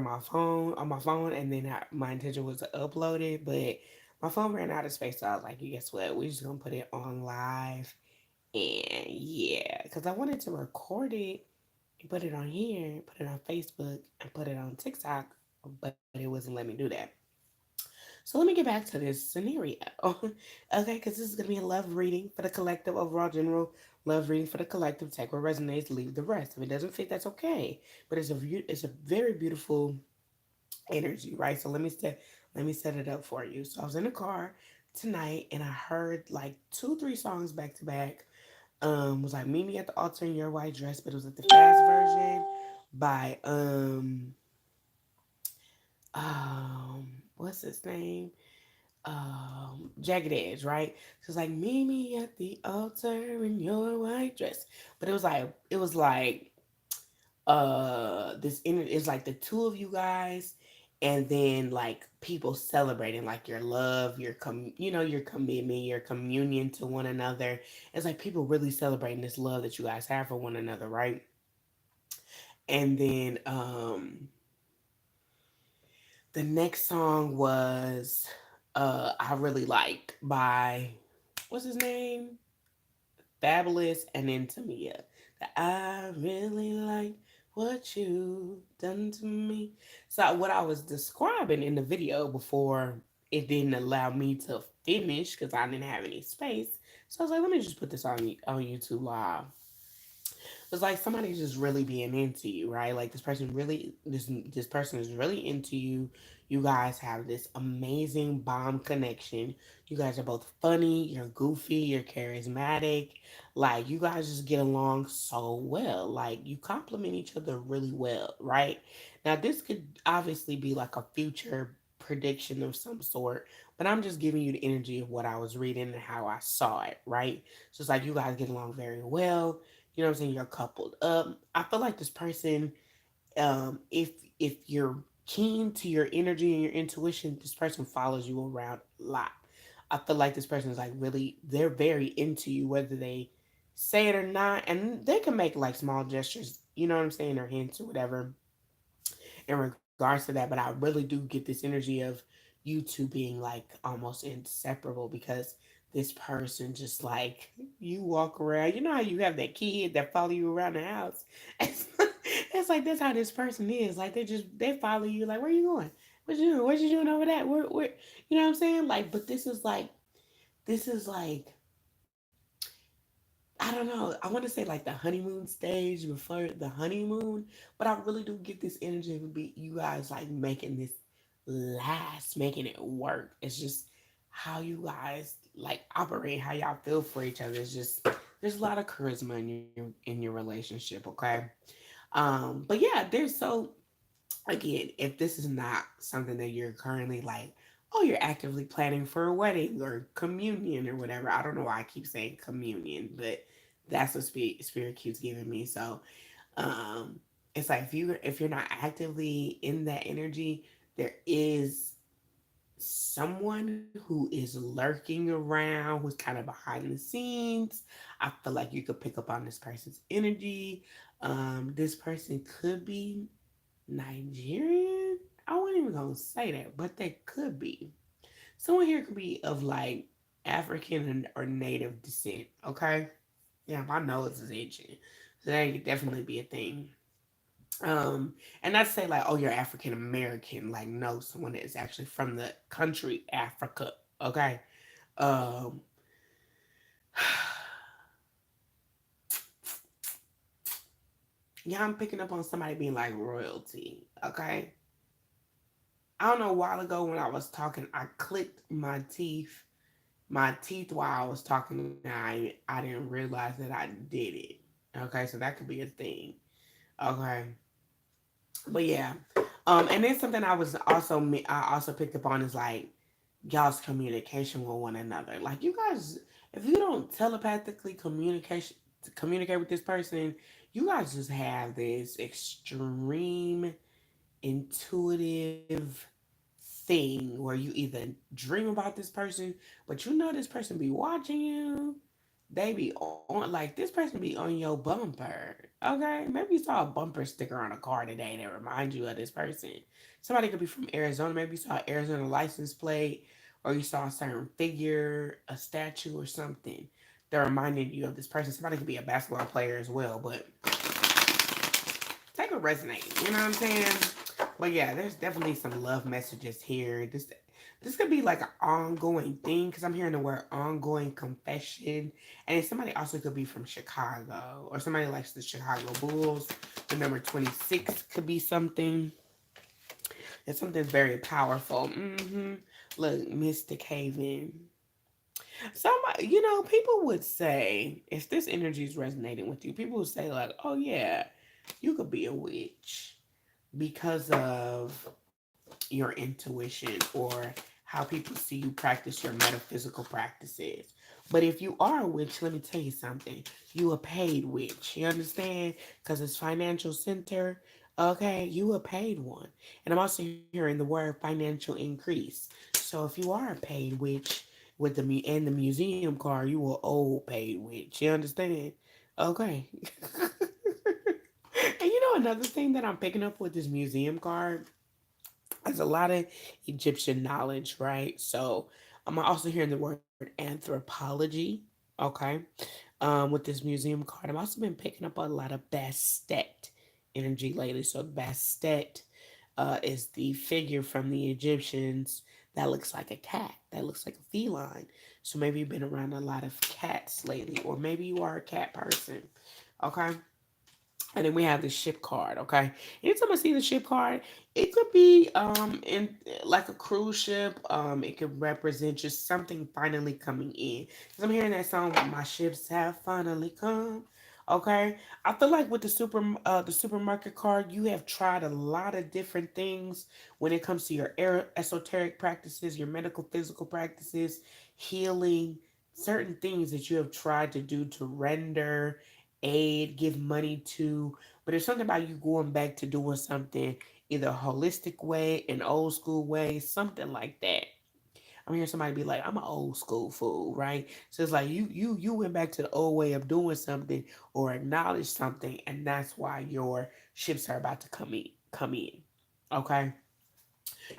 on my phone, and then my intention was to upload it, but my phone ran out of space, so I was like, guess what? We're just gonna put it on live, and yeah, because I wanted to record it and put it on here, put it on Facebook, and put it on TikTok, but it wasn't letting me do that. So let me get back to this scenario. Okay, because this is going to be a love reading for the collective, overall general love reading for the collective. Take what resonates, leave the rest. If it doesn't fit, that's okay. But it's a very beautiful energy, right? So let me set it up for you. So I was in the car tonight and I heard like two, three songs back to back. Was like Meet Me at the Altar in Your White Dress, but it was like the fast version by what's his name? Jagged Edge, right? So it's like meet me at the altar in your white dress. But it was like it's like the two of you guys and then like people celebrating like your love, your commitment, your communion to one another. It's like people really celebrating this love that you guys have for one another, right? And then the next song was I really like by what's his name? Fabulous and then Tamia. That I really like what you done to me. So what I was describing in the video before it didn't allow me to finish because I didn't have any space. So I was like, let me just put this on YouTube live. It's like somebody's just really being into you, right? Like this person is really into you. You guys have this amazing bomb connection. You guys are both funny, you're goofy, you're charismatic. Like you guys just get along so well. Like you complement each other really well, right? Now this could obviously be like a future prediction of some sort, but I'm just giving you the energy of what I was reading and how I saw it, right? So it's like you guys get along very well, you know what I'm saying, you're coupled up. I feel like this person, if you're keen to your energy and your intuition, this person follows you around a lot. I feel like this person is like really, they're very into you, whether they say it or not, and they can make like small gestures, you know what I'm saying, or hints or whatever in regards to that. But I really do get this energy of you two being like almost inseparable because this person just like you walk around. You know how you have that kid that follow you around the house. It's like that's how this person is. Like they follow you. Like where you going? What you doing? What you doing over that? Where? You know what I'm saying? Like, but this is like I don't know. I want to say like the honeymoon stage before the honeymoon, but I really do get this energy of you guys like making this last, making it work. It's just how you guys like operate, how y'all feel for each other. It's just there's a lot of charisma in your relationship. Okay, but yeah, there's so again, if this is not something that you're currently like, oh, you're actively planning for a wedding or communion or whatever. I don't know why I keep saying communion, but that's what spirit keeps giving me. So, um, it's like if you're not actively in that energy, there is someone who is lurking around, who's kind of behind the scenes. I feel like you could pick up on this person's energy. This person could be Nigerian. I wasn't even gonna say that, but they could be. Someone here could be of like African or native descent. Okay, yeah, my nose is itching, so that could definitely be a thing. And not to say like, oh, you're African American. Like, no, someone that is actually from the country Africa. Okay. Um, yeah, I'm picking up on somebody being like royalty. Okay. I don't know, a while ago when I was talking, I clicked my teeth while I was talking. And I didn't realize that I did it. Okay, so that could be a thing. Okay, but yeah, and then something I also picked up on is like y'all's communication with one another. Like you guys, if you don't telepathically communicate with this person, you guys just have this extreme intuitive thing where you either dream about this person, but you know this person be watching you. they be on, like, this person be on your bumper. Okay, maybe you saw a bumper sticker on a car today that reminds you of this person. Somebody could be from Arizona. Maybe you saw an Arizona license plate, or you saw a certain figure, a statue, or something that reminded you of this person. Somebody could be a basketball player as well, but take a resonate. You know what I'm saying? But yeah, there's definitely some love messages here. This could be like an ongoing thing because I'm hearing the word ongoing confession. And somebody also could be from Chicago or somebody likes the Chicago Bulls. The number 26 could be something. It's something very powerful. Look, Mystic Haven. Somebody, people would say, if this energy is resonating with you, people would say, like, oh, yeah, you could be a witch because of your intuition or how people see you practice your metaphysical practices. But if you are a witch, let me tell you something. You a paid witch. You understand? Because it's financial center. Okay, you a paid one. And I'm also hearing the word financial increase. So if you are a paid witch with and the museum card, you are old paid witch. You understand? Okay. And another thing that I'm picking up with this museum card, there's a lot of Egyptian knowledge, right? So I'm also hearing the word anthropology. Okay. With this museum card, I've also been picking up a lot of Bastet energy lately. So Bastet is the figure from the Egyptians that looks like a cat, that looks like a feline. So maybe you've been around a lot of cats lately, or maybe you are a cat person. Okay. And then we have the ship card, okay? Anytime I see the ship card, it could be in like a cruise ship. It could represent just something finally coming in. Because I'm hearing that song, My Ships Have Finally Come. Okay. I feel like with the supermarket card, you have tried a lot of different things when it comes to your esoteric practices, your medical physical practices, healing, certain things that you have tried to do to render aid, give money to, but there's something about you going back to doing something either a holistic way, an old school way, something like that. I'm hearing somebody be like, "I'm an old school fool," right? So it's like you went back to the old way of doing something or acknowledge something, and that's why your ships are about to come in. Okay,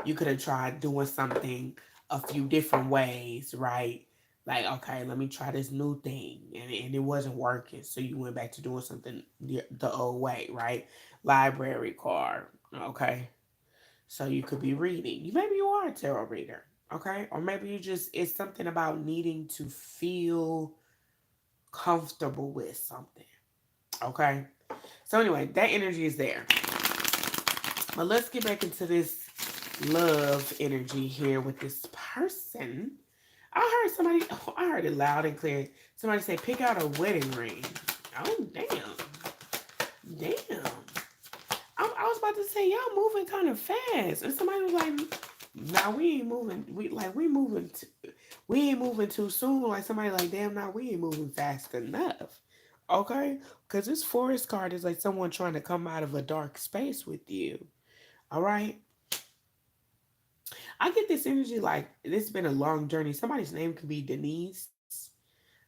you could have tried doing something a few different ways, right? Like, okay, let me try this new thing, and it wasn't working, so you went back to doing something the old way, right? Library card, okay. So you could be reading. Maybe you are a tarot reader, okay, or maybe you just it's something about needing to feel comfortable with something, okay. So anyway, that energy is there. But let's get back into this love energy here with this person. I heard somebody, oh, I heard it loud and clear. Somebody say, pick out a wedding ring. Oh, damn. Damn. I was about to say, y'all moving kind of fast. And somebody was like, nah, we ain't moving. We ain't moving too soon. Like somebody like, damn, nah, we ain't moving fast enough. Okay? Because this forest card is like someone trying to come out of a dark space with you. All right? I get this energy like this has been a long journey. Somebody's name could be Denise,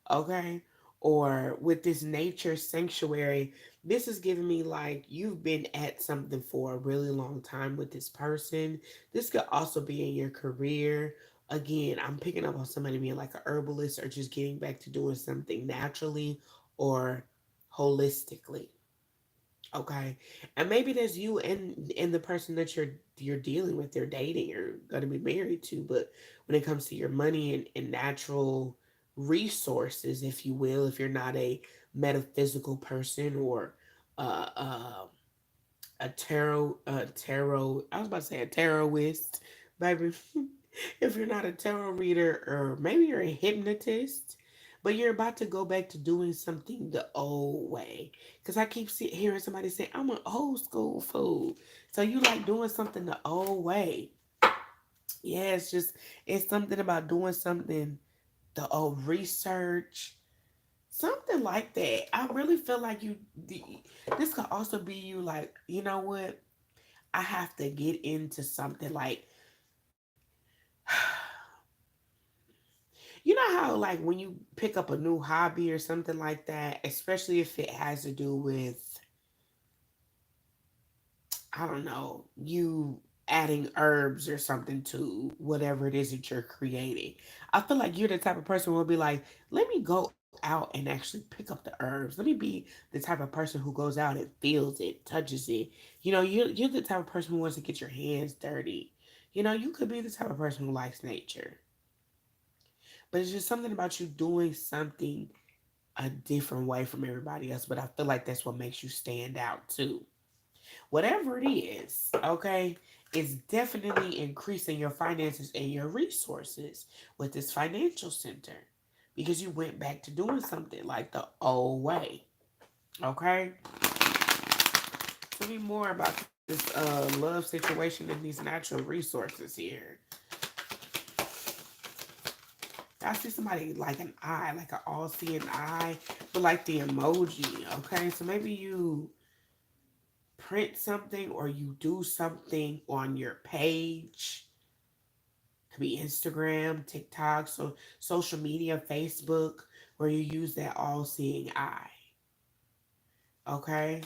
okay? Or with this nature sanctuary, this is giving me like you've been at something for a really long time with this person. This could also be in your career. Again, I'm picking up on somebody being like a herbalist or just getting back to doing something naturally or holistically. Okay. And maybe there's you and the person that you're dealing with, you're dating or gonna be married to, but when it comes to your money and natural resources, if you will, if you're not a metaphysical person or uh, uh a tarot, I was about to say a tarotist, baby. If you're not a tarot reader or maybe you're a hypnotist, but you're about to go back to doing something the old way. Because I keep hearing somebody say, I'm an old school fool. So you like doing something the old way. Yeah, it's something about doing something the old research, something like that. I really feel like this could also be you like, you know what? I have to get into something like You know how like when you pick up a new hobby or something like that, especially if it has to do with, I don't know, you adding herbs or something to whatever it is that you're creating. I feel like you're the type of person who will be like, let me go out and actually pick up the herbs. Let me be the type of person who goes out and feels it, touches it. You know, you're the type of person who wants to get your hands dirty. You know, you could be the type of person who likes nature. But it's just something about you doing something a different way from everybody else. But I feel like that's what makes you stand out too. Whatever it is, okay, it's definitely increasing your finances and your resources with this financial center because you went back to doing something like the old way. Okay, tell me more about this love situation and these natural resources here. I see somebody like an eye, like an all-seeing eye, but like the emoji. Okay, so maybe you print something or you do something on your page. Could be Instagram, TikTok, so social media, Facebook, where you use that all-seeing eye. Okay,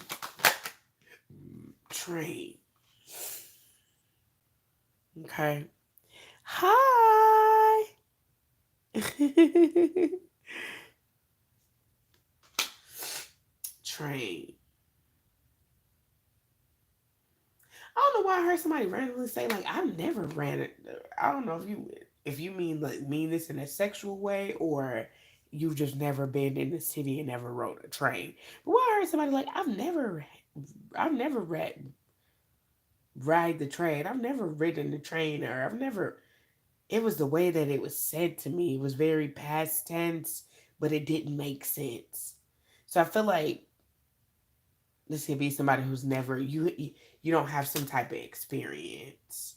train. Okay, hi. Train. I don't know why I heard somebody randomly say like I've never ran it. I don't know if you mean like mean this in a sexual way or you've just never been in the city and never rode a train. But why I heard somebody like I've never ride the train. I've never ridden the train or I've never. It was the way that it was said to me. It was very past tense, but it didn't make sense. So I feel like this could be somebody who's never you don't have some type of experience.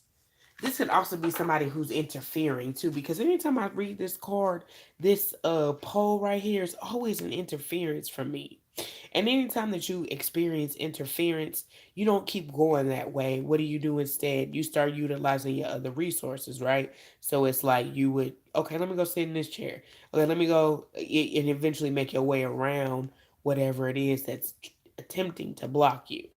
This could also be somebody who's interfering too, because anytime I read this card, this poll right here is always an interference for me. And anytime that you experience interference, you don't keep going that way. What do instead? You start utilizing your other resources, right? So it's like you would, okay, let me go sit in this chair. Okay, let me go and eventually make your way around whatever it is that's attempting to block you.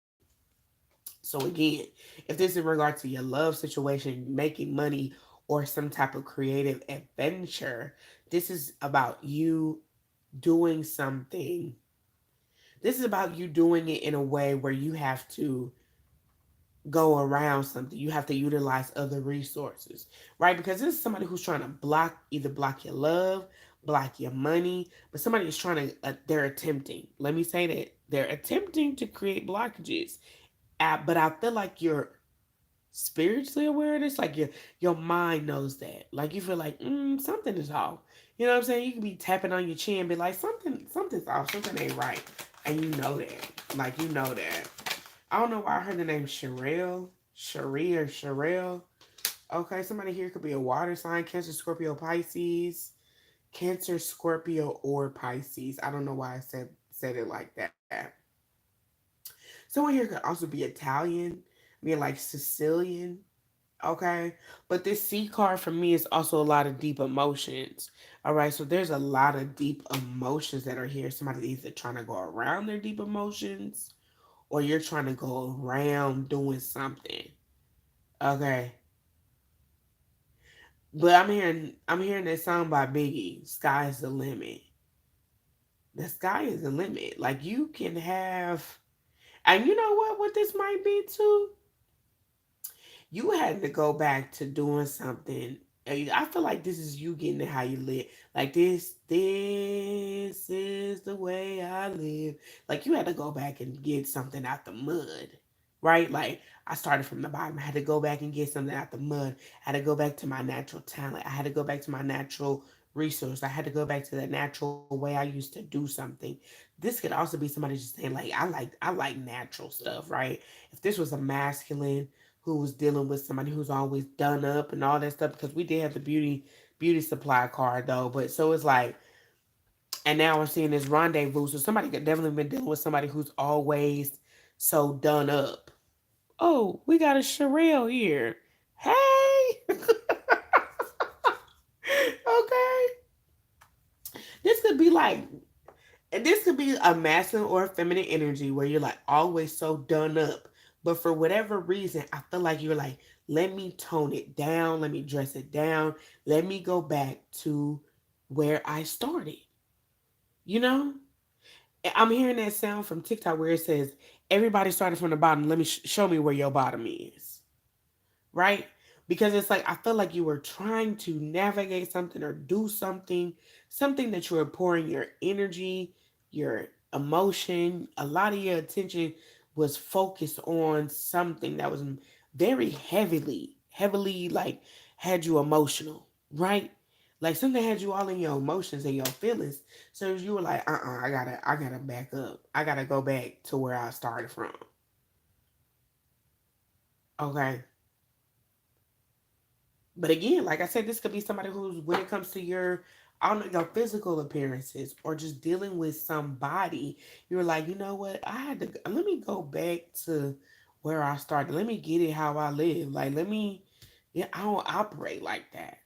So again, if this is in regard to your love situation, making money, or some type of creative adventure, this is about you doing something. This is about you doing it in a way where you have to go around something. You have to utilize other resources, right? Because this is somebody who's trying to either block your love, block your money, but somebody is trying to, they're attempting. Let me say that they're attempting to create blockages. But I feel like you're spiritually aware of this. Like your mind knows that. Like you feel like something is off. You know what I'm saying? You can be tapping on your chin, be like something's off, something ain't right, and you know that. Like you know that. I don't know why I heard the name Sherelle, Cherie or Sherelle. Okay, somebody here could be a water sign, Cancer, Scorpio, Pisces, Cancer, Scorpio, or Pisces. I don't know why I said it like that. Someone here could also be Italian, being like Sicilian. Okay, but this C card for me is also a lot of deep emotions. All right, so there's a lot of deep emotions that are here. Somebody either trying to go around their deep emotions or you're trying to go around doing something. Okay. But I'm hearing that song by Biggie, Sky's the Limit. The sky is the limit. Like you can have, and you know what this might be too? You had to go back to doing something. I feel like this is you getting to how you live. Like this is the way I live. Like you had to go back and get something out the mud, right? Like I started from the bottom. I had to go back and get something out the mud. I had to go back to my natural talent. I had to go back to my natural resource. I had to go back to the natural way I used to do something. This could also be somebody just saying like I like natural stuff, right? If this was a masculine who was dealing with somebody who's always done up and all that stuff because we did have the beauty supply card though, but so it's like, and now we're seeing this rendezvous, so somebody could definitely been dealing with somebody who's always so done up. Oh, we got a Sherelle here. Hey. Okay. This could be like, and this could be a masculine or a feminine energy where you're like always so done up. But for whatever reason, I feel like you're like, let me tone it down, let me dress it down, let me go back to where I started. You know? I'm hearing that sound from TikTok where it says, everybody started from the bottom. Let me show me where your bottom is. Right? Because it's like, I feel like you were trying to navigate something or do something, something that you were pouring your energy, your emotion, a lot of your attention was focused on something that was very heavily like had you emotional, right? Like something had you all in your emotions and your feelings. So you were like, I gotta back up. I gotta go back to where I started from. Okay. But again, like I said, this could be somebody who's, when it comes to your, I don't know, your physical appearances or just dealing with somebody, you're like, you know what? I had to, let me go back to where I started. Let me get it how I live. Like, let me, yeah, I don't operate like that.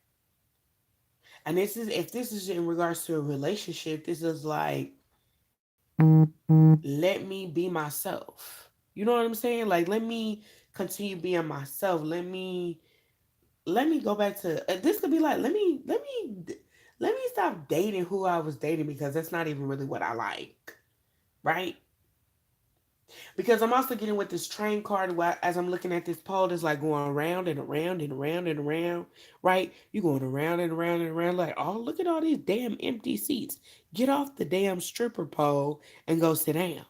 And this is, if this is in regards to a relationship, this is like, let me be myself. You know what I'm saying? Like, let me continue being myself. Let me go back to this could be like let me stop dating who I was dating because that's not even really what I like, right? Because I'm also getting with this train card as I'm looking at this pole that's like going around and around and around and around, right? You going around and around and around like, oh, look at all these damn empty seats. Get off the damn stripper pole and go sit down.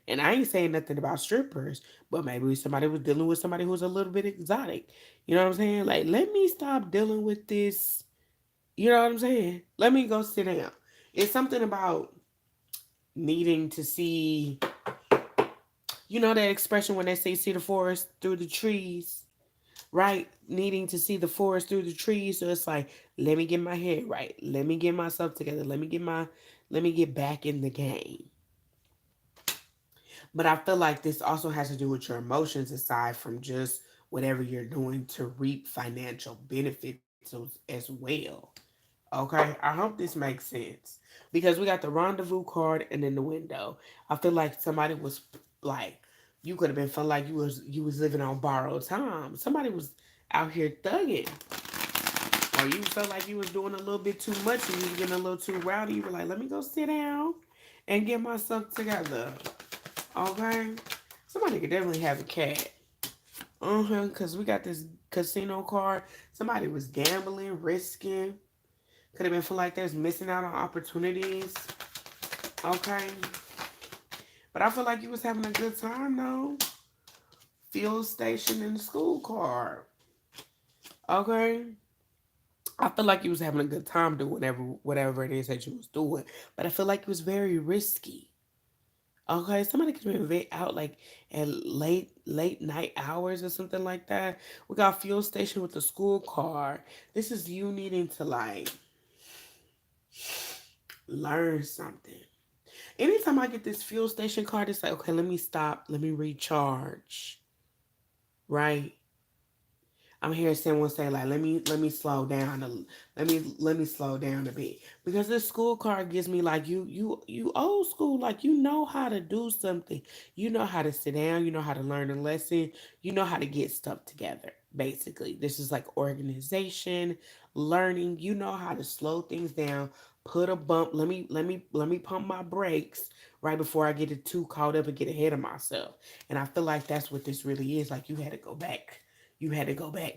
And I ain't saying nothing about strippers, but maybe somebody was dealing with somebody who's a little bit exotic. You know what I'm saying? Like, let me stop dealing with this. You know what I'm saying? Let me go sit down. It's something about needing to see, you know, that expression when they say see the forest through the trees, right? Needing to see the forest through the trees. So it's like, let me get my head right. Let me get myself together. Let me get back in the game. But I feel like this also has to do with your emotions aside from just whatever you're doing to reap financial benefits as well. Okay, I hope this makes sense because we got the rendezvous card and then the window. I feel like somebody was like, you could have been feeling like you was living on borrowed time. Somebody was out here thugging, or you felt like you was doing a little bit too much and you was getting a little too rowdy. You were like, let me go sit down and get myself together. Okay, somebody could definitely have a cat. Because we got this casino card. Somebody was gambling, risking. Could have been feel like there's missing out on opportunities. Okay. But I feel like you was having a good time though. Fuel station and the school card. Okay. I feel like you was having a good time doing whatever it is that you was doing. But I feel like it was very risky. Okay, somebody could have been out like at late night hours or something like that. We got fuel station with the school card. This is you needing to like learn something. Anytime I get this fuel station card, it's like, okay, let me stop, let me recharge. Right? I'm hearing someone say like, let me slow down let me slow down a bit because this school card gives me like you old school, like you know how to do something, you know how to sit down, you know how to learn a lesson, you know how to get stuff together. Basically, this is like organization, learning. You know how to slow things down, put a bump. Let me pump my brakes right before I get it too caught up and get ahead of myself. And I feel like that's what this really is. Like you had to go back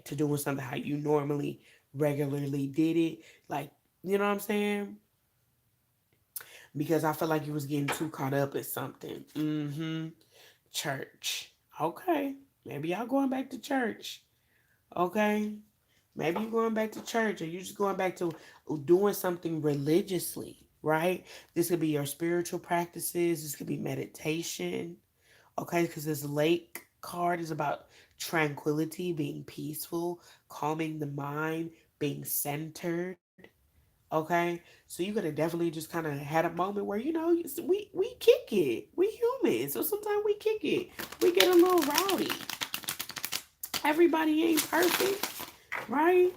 to doing something how you normally regularly did it. Like, you know what I'm saying? Because I feel like you was getting too caught up at something. Church. Okay. Maybe y'all going back to church. Okay. Maybe you're going back to church or you're just going back to doing something religiously, right? This could be your spiritual practices. This could be meditation. Okay, because this lake card is about tranquility, being peaceful, calming the mind, being centered. Okay, so you could have definitely just kind of had a moment where we kick it. We human, so sometimes we kick it. We get a little rowdy. Everybody ain't perfect, right?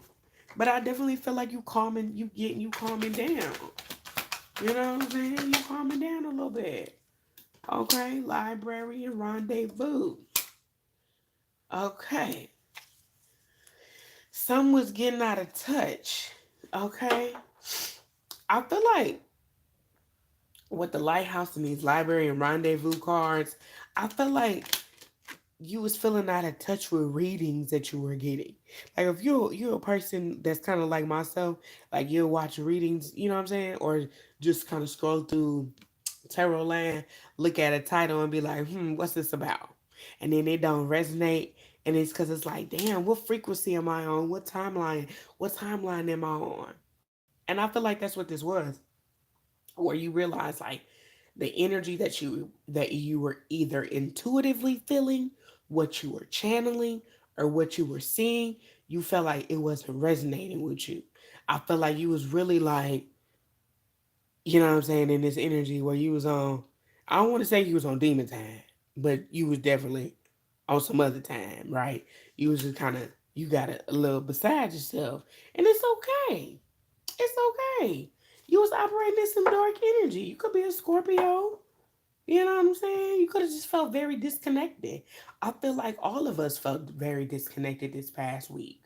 But I definitely feel like you calming down. You know what I'm saying? You calm it down a little bit. Okay, library and rendezvous. Okay. Some was getting out of touch. Okay. I feel like with the lighthouse and these library and rendezvous cards, I feel like you was feeling out of touch with readings that you were getting. Like if you're a person that's kind of like myself, like you'll watch readings, you know what I'm saying, or just kind of scroll through Tarot Land, look at a title and be like, what's this about? And then it don't resonate, and it's because it's like, damn, what frequency am I on? What timeline? What timeline am I on? And I feel like that's what this was, where you realize like the energy that you were either intuitively feeling, what you were channeling, or what you were seeing, you felt like it wasn't resonating with you. I felt like you was really like, you know what I'm saying, in this energy where you was on, I don't want to say you was on demon time, but you was definitely on some other time, right? You was just kind of, you got a little beside yourself. And it's okay. It's okay. You was operating in some dark energy. You could be a Scorpio. You know what I'm saying? You could have just felt very disconnected. I feel like all of us felt very disconnected this past week.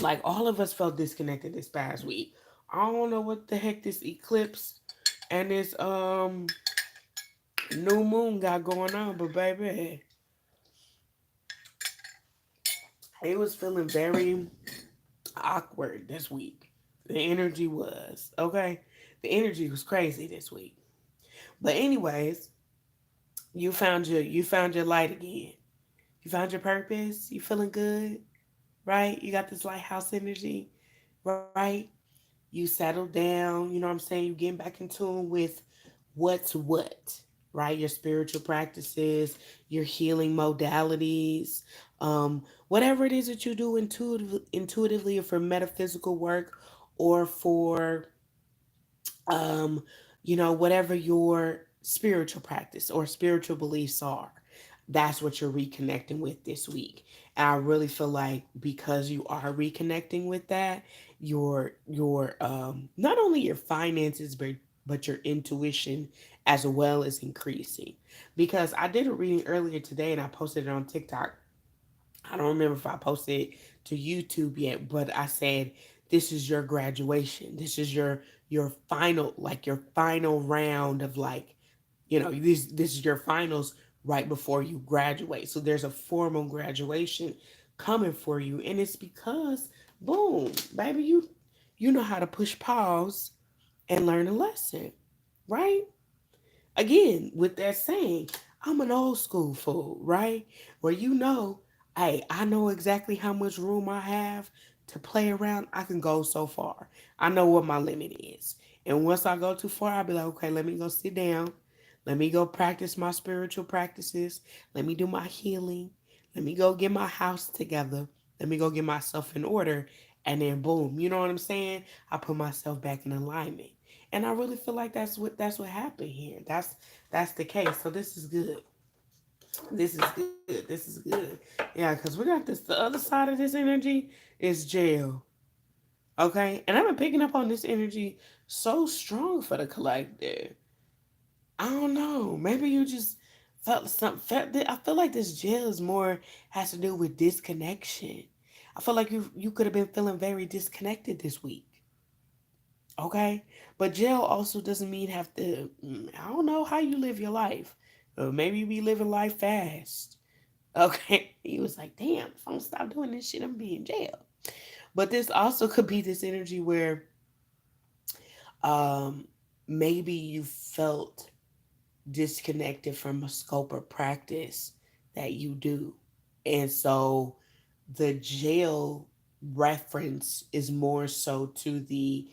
Like all of us felt disconnected this past week. I don't know what the heck this eclipse and this new moon got going on, but baby, it was feeling very awkward this week. The energy was, okay? The energy was crazy this week. But anyways, you found your light again. You found your purpose. You feeling good, right? You got this lighthouse energy, right? You settled down, you know what I'm saying? You getting back in tune with what's what, right? Your spiritual practices, your healing modalities, whatever it is that you do intuitively, or for metaphysical work, or for um, whatever your spiritual practice or spiritual beliefs are. That's what you're reconnecting with this week. And I really feel like because you are reconnecting with that, your not only your finances but your intuition as well is increasing. Because I did a reading earlier today and I posted it on TikTok. I don't remember if I posted it to YouTube yet, but I said this is your graduation. This is your final, like your final round of, like, this is your finals right before you graduate. So there's a formal graduation coming for you, and it's because boom, baby, you know how to push pause and learn a lesson, right? Again, with that saying, I'm an old school fool, right? Where hey, I know exactly how much room I have to play around. I can go so far. I know what my limit is. And once I go too far, I'll be like, okay, let me go sit down. Let me go practice my spiritual practices. Let me do my healing. Let me go get my house together. Let me go get myself in order. And then boom, you know what I'm saying? I put myself back in alignment. And I really feel like that's what happened here. That's the case. So this is good. This is good. This is good. Yeah, because we got this. The other side of this energy is jail. Okay, and I've been picking up on this energy so strong for the collective. I don't know. Maybe you just felt something. I feel like this jail is more has to do with disconnection. I feel like you could have been feeling very disconnected this week. Okay, but jail also doesn't mean have to. I don't know how you live your life. Maybe you be living life fast. Okay, he was like, "Damn, if I don't stop doing this shit, I'm gonna be in jail." But this also could be this energy where, um, maybe you felt disconnected from a scope of practice that you do, and so the jail reference is more so to the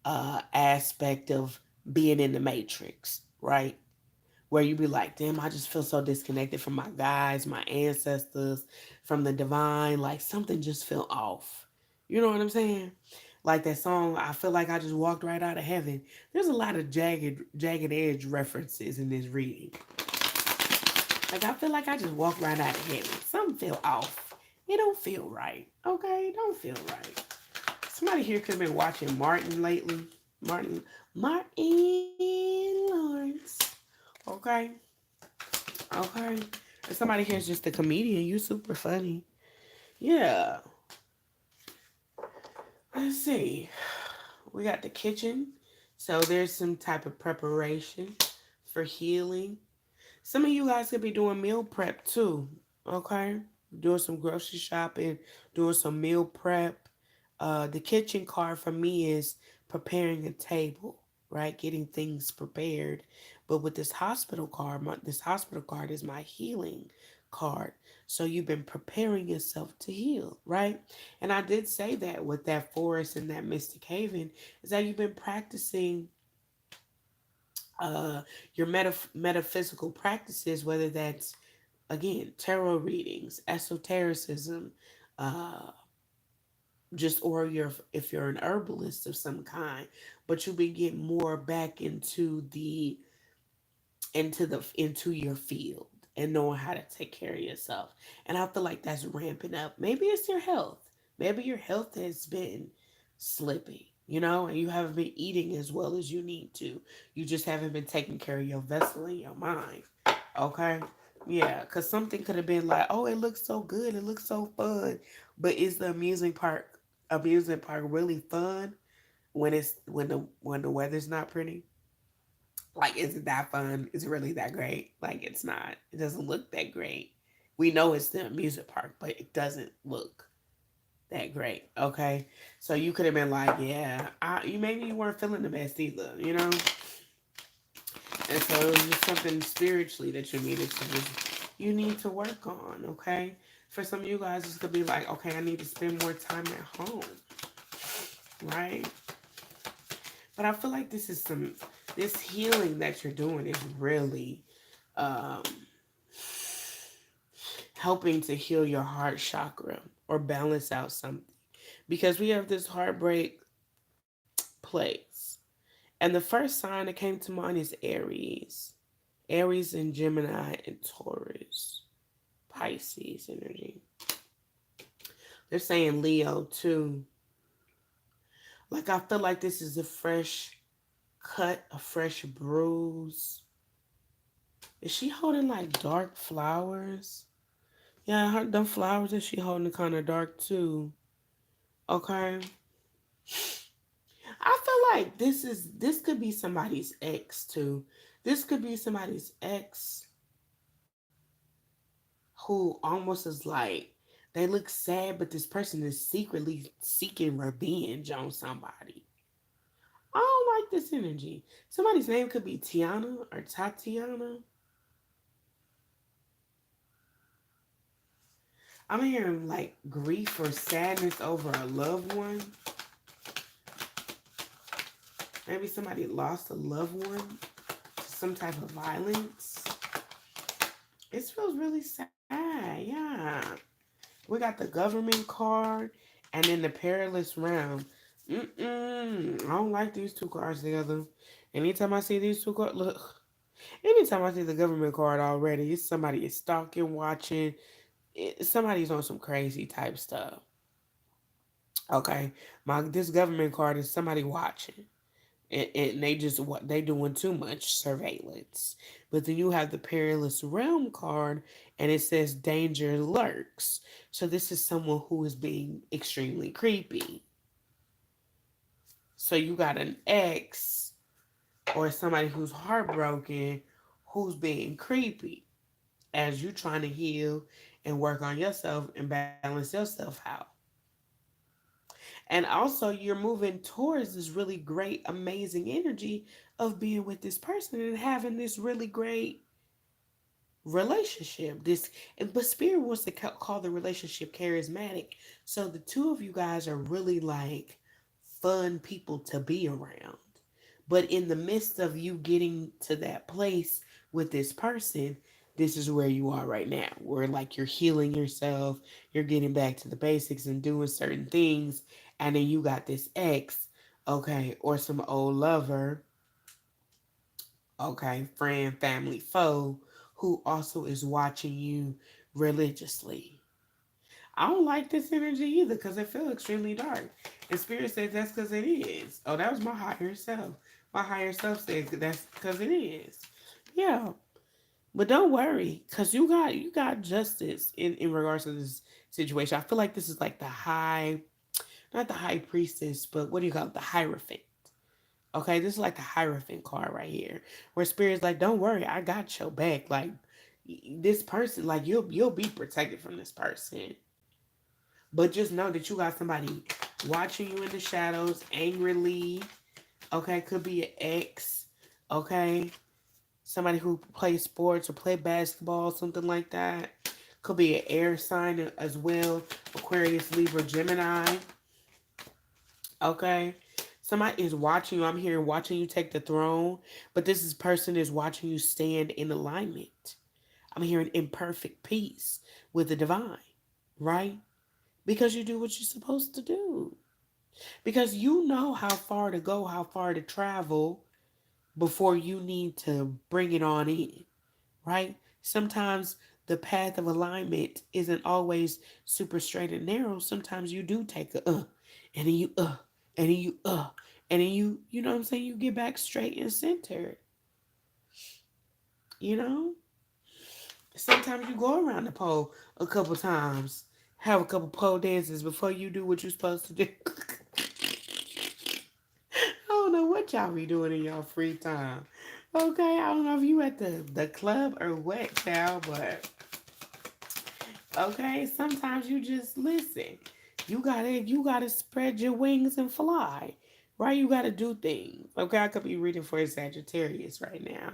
aspect of being in the matrix, right? Where you be like, damn, I just feel so disconnected from my guides, my ancestors, from the divine. Like something just feel off. You know what I'm saying? Like that song, I feel like I just walked right out of heaven. There's a lot of jagged edge references in this reading. Like I feel like I just walked right out of heaven. Something feel off. It don't feel right. Okay, it don't feel right. Somebody here could have been watching Martin lately. Martin Martin Lawrence. Okay. Okay. If somebody here's just a comedian, you super funny. Yeah. Let's see. We got the kitchen. So there's some type of preparation for healing. Some of you guys could be doing meal prep too. Okay. Doing some grocery shopping, doing some meal prep. The kitchen card for me is preparing a table, right? Getting things prepared. But with this hospital card, this hospital card is my healing card. So you've been preparing yourself to heal, right? And I did say that with that forest and that mystic haven is that you've been practicing uh, your metaphysical practices, whether that's again tarot readings, esotericism, uh, just or you're if you're an herbalist of some kind, but you'll be getting more back into your field and knowing how to take care of yourself. And I feel like that's ramping up. Maybe it's your health. Maybe your health has been slipping, and you haven't been eating as well as you need to. You just haven't been taking care of your vessel and your mind. Okay? Yeah, because something could have been like, oh, it looks so good. It looks so fun. But is the amusement park really fun when the weather's not pretty? Like, is it that fun? Is it really that great? Like, it's not. It doesn't look that great. We know it's the amusement park, but it doesn't look that great. Okay, so you could have been like, yeah, maybe you weren't feeling the best either. And so it was just something spiritually that you need to work on. Okay, for some of you guys, it's gonna be like, okay, I need to spend more time at home, right? But I feel like this healing that you're doing is really um, helping to heal your heart chakra or balance out something. Because we have this heartbreak place. And the first sign that came to mind is Aries. Aries and Gemini and Taurus. Pisces energy. They're saying Leo too. Like, I feel like this is a fresh cut, a fresh bruise. Is she holding like dark flowers? Yeah, the flowers that she holding are kind of dark too. Okay. I feel like this could be somebody's ex too. This could be somebody's ex who almost is like they look sad, but this person is secretly seeking revenge on somebody. I don't like this energy. Somebody's name could be Tiana or Tatiana. I'm hearing like grief or sadness over a loved one. Maybe somebody lost a loved one to some type of violence. It feels really sad. Yeah. We got the government card and then the perilous realm. I don't like these two cards together. Anytime I see these two cards, look. Anytime I see the government card already, it's somebody is stalking, watching. Somebody's on some crazy type stuff. Okay, this government card is somebody watching. And they doing too much surveillance. But then you have the perilous realm card, and it says danger lurks. So this is someone who is being extremely creepy. So you got an ex or somebody who's heartbroken, who's being creepy as you trying to heal and work on yourself and balance yourself out. And also, you're moving towards this really great, amazing energy of being with this person and having this really great relationship. But Spirit wants to call the relationship charismatic. So the two of you guys are really like fun people to be around. But in the midst of you getting to that place with this person, this is where you are right now, where like you're healing yourself, you're getting back to the basics and doing certain things, and then you got this ex, okay, or some old lover, okay, friend, family, foe, who also is watching you religiously. I don't like this energy either because it feels extremely dark. And Spirit says that's because it is. Oh, that was my higher self. My higher self says that's because it is. Yeah. But don't worry, because you got justice in regards to this situation. I feel like this is like the high, not the high priestess, but what do you call it? The Hierophant. Okay, this is like the Hierophant card right here, where Spirit's like, don't worry, I got your back. Like this person, like you'll be protected from this person. But just know that you got somebody watching you in the shadows angrily. Okay, could be an ex. Okay, somebody who plays sports or play basketball, something like that. Could be an air sign as well. Aquarius, Libra, Gemini. Okay. Somebody is watching you. I'm here watching you take the throne, but person is watching you stand in alignment. I'm hearing imperfect peace with the divine, right? Because you do what you're supposed to do. Because you know how far to go, how far to travel before you need to bring it on in, right? Sometimes the path of alignment isn't always super straight and narrow. Sometimes you do take a and then you and then you and then you know what I'm saying, you get back straight and centered. You know? Sometimes you go around the pole a couple times, have a couple pole dances before you do what you're supposed to do. I don't know what y'all be doing in your free time. Okay, I don't know if you at the club or what, child, but okay, sometimes you just listen. You gotta spread your wings and fly. Right? You gotta do things. Okay, I could be reading for a Sagittarius right now.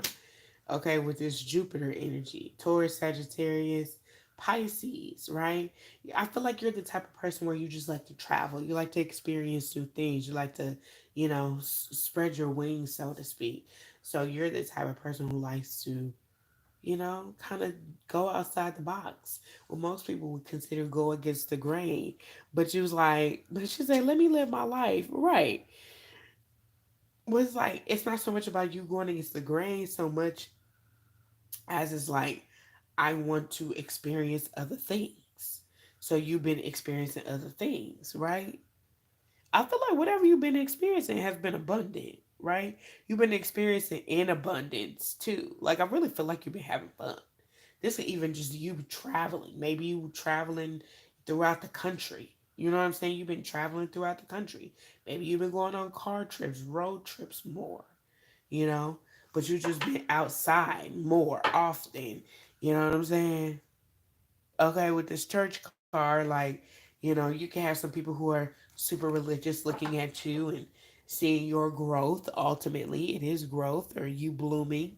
Okay, with this Jupiter energy. Taurus, Sagittarius, Pisces, right? I feel like you're the type of person where you just like to travel. You like to experience new things. You like to, spread your wings, so to speak. So you're the type of person who likes to kind of go outside the box. Well, most people would consider go against the grain. But she was like, but she said, let me live my life. Right. Was like, it's not so much about you going against the grain so much as it's like, I want to experience other things. So you've been experiencing other things, right? I feel like whatever you've been experiencing has been abundant, right? You've been experiencing in abundance too. Like, I really feel like you've been having fun. This is even just you traveling. Maybe you traveling throughout the country. You know what I'm saying? You've been traveling throughout the country. Maybe you've been going on car trips, road trips more, you know? But you just been outside more often. You know what I'm saying? Okay, with this church card, like, you can have some people who are super religious looking at you and seeing your growth. Ultimately, it is growth or you blooming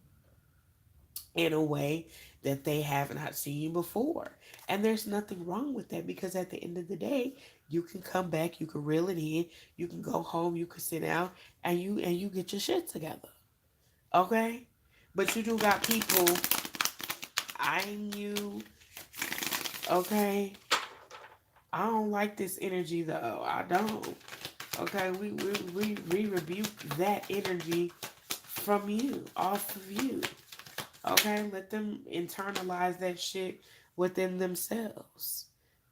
in a way that they have not seen before. And there's nothing wrong with that because at the end of the day, you can come back, you can reel it in, you can go home, you can sit down and you get your shit together. Okay? But you do got people eyeing you. Okay? I don't like this energy though. I don't. Okay, we rebuke that energy from you, off of you. Okay, let them internalize that shit within themselves,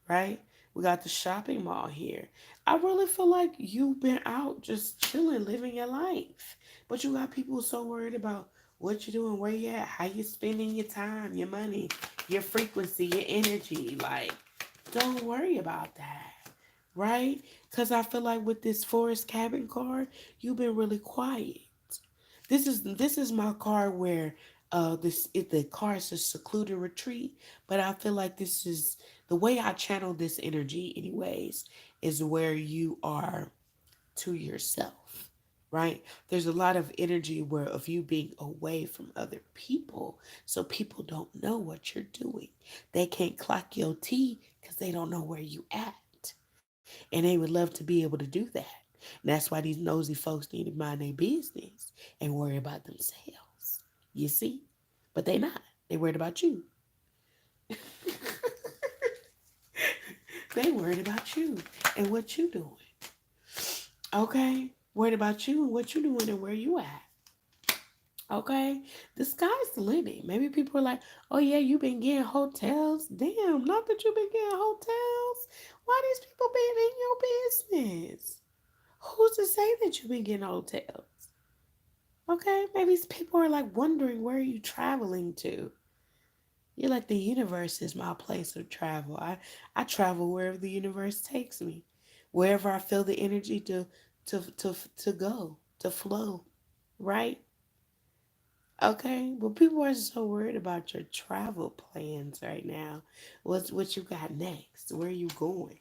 right? We got the shopping mall here. I really feel like you've been out just chilling, living your life. But you got people so worried about what you're doing, where you at, how you spending your time, your money, your frequency, your energy. Like, don't worry about that, right? Because I feel like with this forest cabin card, you've been really quiet. This is my card where the card is a secluded retreat, but I feel like this is the way I channel this energy anyways, is where you are to yourself. Right? There's a lot of energy where of you being away from other people. So people don't know what you're doing. They can't clock your T because they don't know where you at. And they would love to be able to do that. And that's why these nosy folks need to mind their business and worry about themselves. You see? But they not. They worried about you. They worried about you and what you doing. Okay? Worried about you and what you doing and where you at. Okay, the sky's the limit. Maybe people are like, "Oh yeah, you've been getting hotels." Damn, not that you've been getting hotels. Why these people been in your business? Who's to say that you've been getting hotels? Okay, maybe people are like wondering where are you traveling to. You're like the universe is my place of travel. I travel wherever the universe takes me, wherever I feel the energy to go to flow, right? Okay, well, people are so worried about your travel plans right now. What you got next? Where are you going?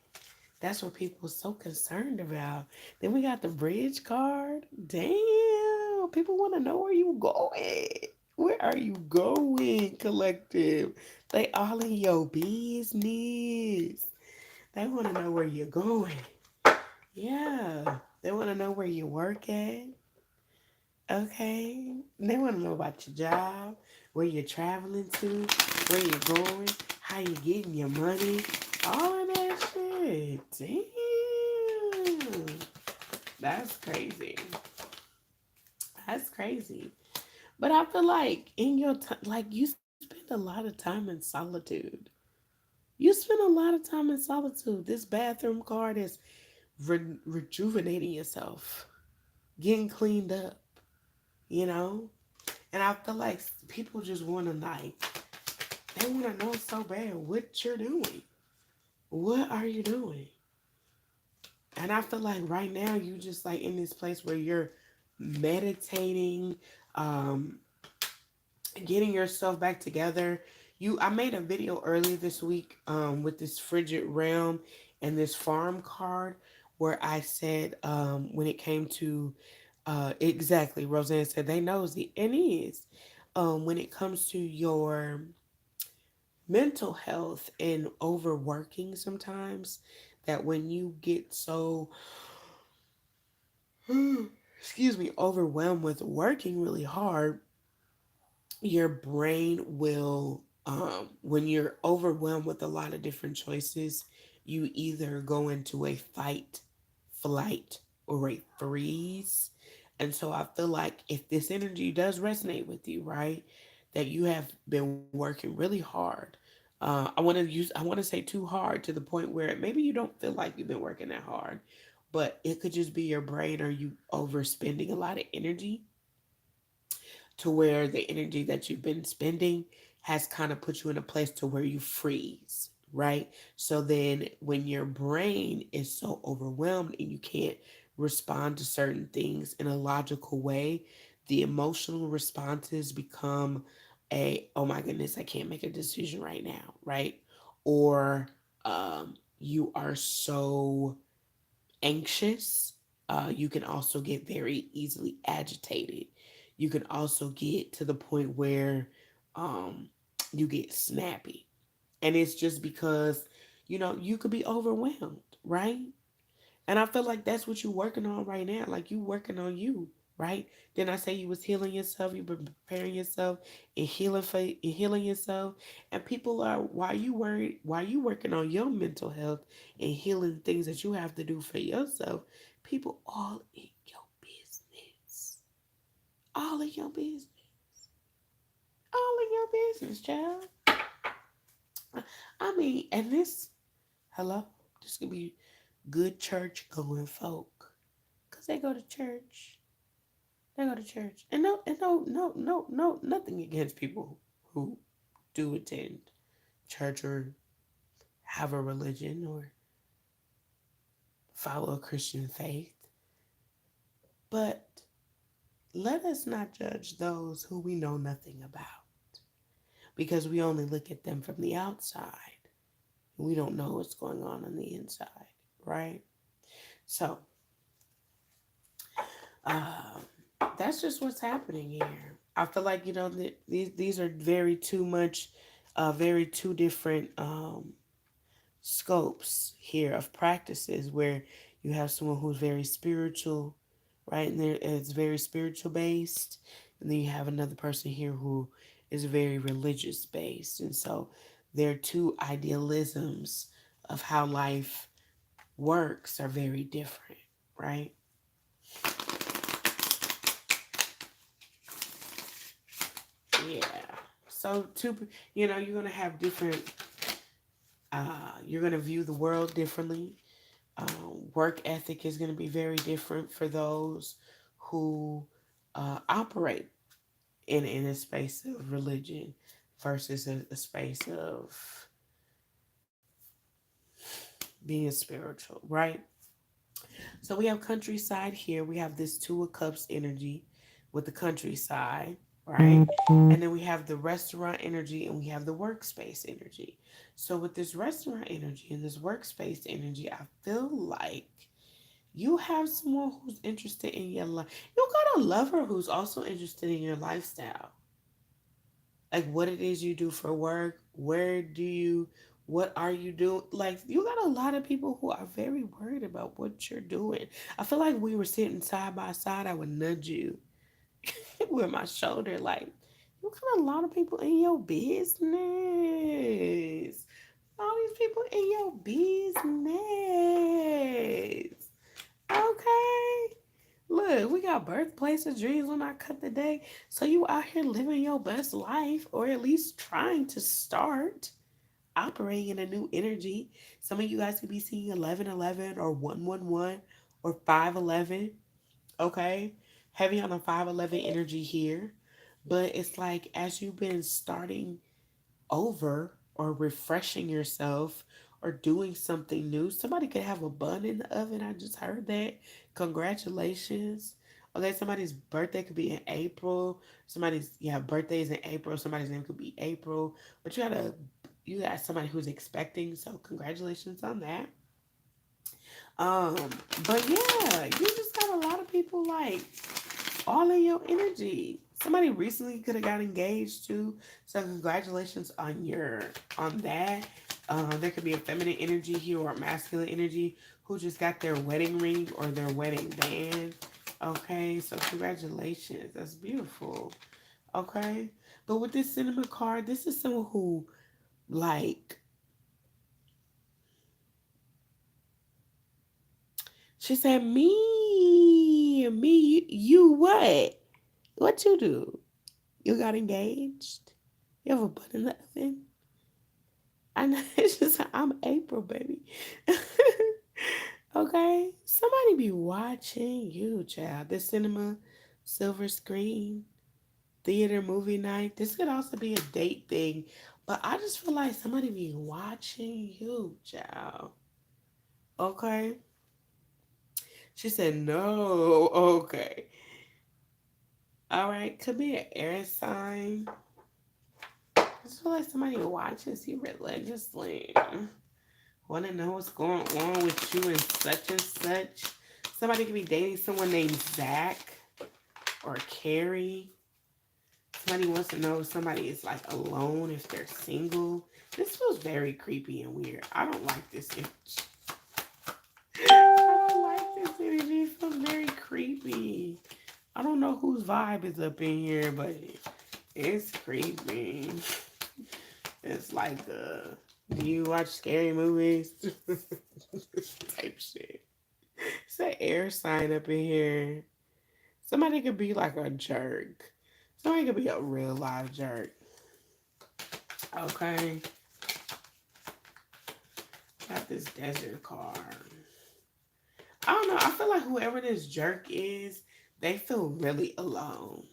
That's what people are so concerned about. Then we got the bridge card. Damn, people want to know where you going. Where are you going, collective? They all in your business. They want to know where you're going. Yeah, they want to know where you work at. Okay. They want to know about your job, where you're traveling to, where you're going, how you getting your money, all of that shit. Damn. That's crazy. That's crazy. But I feel like in your time, like you spend a lot of time in solitude. You spend a lot of time in solitude. This bathroom card is rejuvenating yourself, getting cleaned up, you know? And I feel like people just want to like they want to know so bad what you're doing. What are you doing? And I feel like right now you just like in this place where you're meditating, um, getting yourself back together. I made a video earlier this week with this frigid realm and this farm card where I said when it came to exactly Roseanne said they nosy and is when it comes to your mental health and overworking sometimes that when you get so excuse me overwhelmed with working really hard your brain will when you're overwhelmed with a lot of different choices you either go into a fight flight or a freeze and so I feel like if this energy does resonate with you right that you have been working really hard I want to say too hard to the point where maybe you don't feel like you've been working that hard but it could just be your brain or you overspending a lot of energy to where the energy that you've been spending has kind of put you in a place to where you freeze, right? So then when your brain is so overwhelmed and you can't respond to certain things in a logical way, the emotional responses become oh my goodness, I can't make a decision right now, right? Or you are so anxious. You can also get very easily agitated. You can also get to the point where um, you get snappy. And it's just because, you could be overwhelmed, right? And I feel like that's what you're working on right now. Like you working on you, right? Then I say you was healing yourself, you been preparing yourself and healing yourself. And people are why you working on your mental health and healing things that you have to do for yourself, people all in your business. All in your business. All in your business, child. I mean, and hello, this could be good church going folk. Cause they go to church. They go to church. And no, nothing against people who do attend church or have a religion or follow a Christian faith. But let us not judge those who we know nothing about because we only look at them from the outside. We don't know what's going on the inside, right? So, uh, that's just what's happening here. I feel like these are very too much, very two different scopes here of practices where you have someone who's very spiritual, right, and it's very spiritual based, and then you have another person here who is very religious based, and so their two idealisms of how life works are very different, right? Yeah. So you're gonna have different. You're gonna view the world differently. Work ethic is gonna be very different for those who operate in a space of religion versus a space of being spiritual, right? So we have countryside here. We have this Two of Cups energy with the countryside, right? And then we have the restaurant energy and we have the workspace energy. So with this restaurant energy and this workspace energy, I feel like you have someone who's interested in your life. You got a lover who's also interested in your lifestyle. Like what it is you do for work, what are you doing? Like you got a lot of people who are very worried about what you're doing. I feel like we were sitting side by side, I would nudge you with my shoulder, like you got a lot of people in your business. All these people in your business. Okay. Look, we got birthplace of dreams when I cut the day. So you out here living your best life, or at least trying to start operating in a new energy. Some of you guys could be seeing 1111 or 111 or 511. Okay. Heavy on the 511 energy here. But it's like as you've been starting over or refreshing yourself or doing something new. Somebody could have a bun in the oven. I just heard that. Congratulations. Okay, somebody's birthday could be in April. Birthdays in April. Somebody's name could be April. But you got somebody who's expecting, so congratulations on that. Um, but yeah, you just got a lot of people like all in your energy. Somebody recently could have got engaged too, so congratulations on that. There could be a feminine energy here or a masculine energy who just got their wedding ring or their wedding band. Okay, so congratulations. That's beautiful. Okay, but with this cinema card, this is someone who like she said me you what? What you do? You got engaged? You have a butt in the oven? I know it's just I'm April, baby. Okay, somebody be watching you, child. The cinema, silver screen, theater, movie night. This could also be a date thing, but I just feel like somebody be watching you, child. Okay. She said no. Okay. All right. Could be an air sign. I just feel like somebody watches you religiously. Want to know what's going on with you and such. Somebody could be dating someone named Zach or Carrie. Somebody wants to know if somebody is like alone, if they're single. This feels very creepy and weird. I don't like this image. I don't like this energy. It feels very creepy. I don't know whose vibe is up in here, but it's creepy. It's like do you watch scary movies? Type shit. It's an air sign up in here. Somebody could be like a jerk. Somebody could be a real live jerk. Okay. Got this desert card. I don't know. I feel like whoever this jerk is, they feel really alone.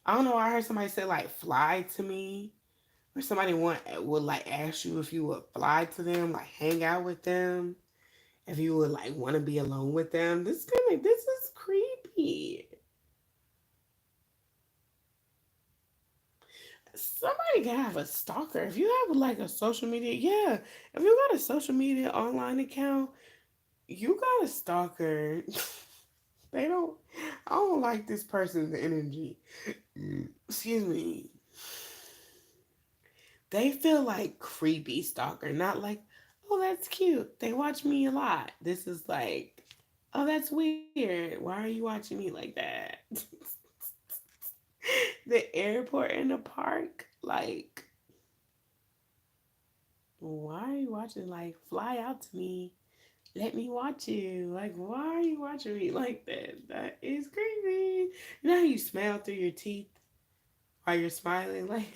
I don't know. I heard somebody say like fly to me. Or somebody would like ask you if you would fly to them, like hang out with them. If you would like want to be alone with them. This is creepy. Somebody can have a stalker. If you have like a social media, yeah. If you got a social media online account, you got a stalker. They don't. I don't like this person's energy. Excuse me. They feel like creepy stalker, not like, oh, that's cute. They watch me a lot. This is like, oh, that's weird. Why are you watching me like that? The airport and the park, like, why are you watching? Like, fly out to me. Let me watch you. Like, why are you watching me like that? That is creepy. You know how you smell through your teeth? While you're smiling, like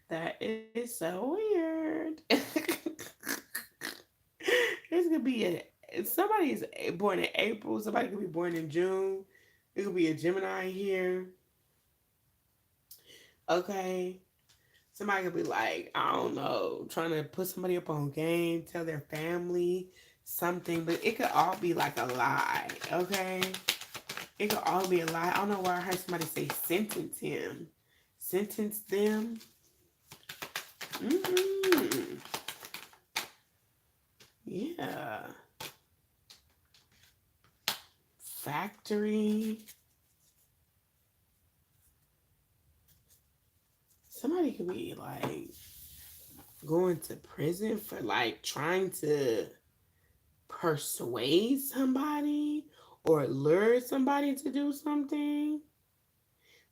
that is so weird. It's gonna be somebody is born in April. Somebody could be born in June. It could be a Gemini here. Okay. Somebody could be like, I don't know, trying to put somebody up on game, tell their family something, but it could all be like a lie. Okay. It could all be a lie. I don't know why I heard somebody say sentence him. Sentence them. Mm-hmm. Yeah. Factory. Somebody could be like going to prison for like trying to persuade somebody or lure somebody to do something.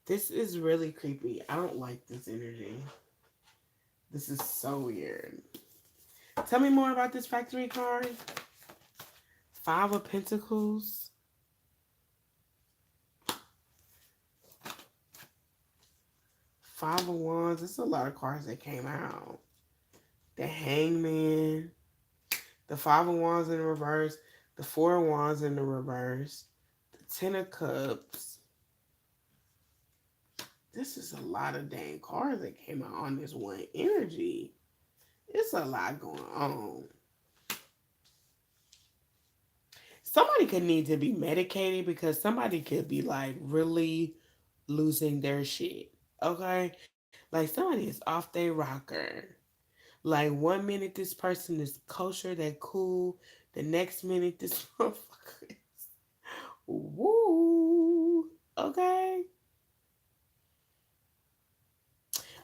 This is really creepy. I don't like this energy. This is so weird. Tell me more about this factory card. Five of Pentacles. Five of Wands. There's a lot of cards that came out. The Hangman. The Five of Wands in the reverse. The Four of Wands in the reverse. The Ten of Cups. This is a lot of dang cards that came out on this one energy. It's a lot going on. Somebody could need to be medicated because somebody could be like really losing their shit. Okay? Like somebody is off their rocker. Like 1 minute this person is kosher, they cool. The next minute this motherfucker is woo. Okay?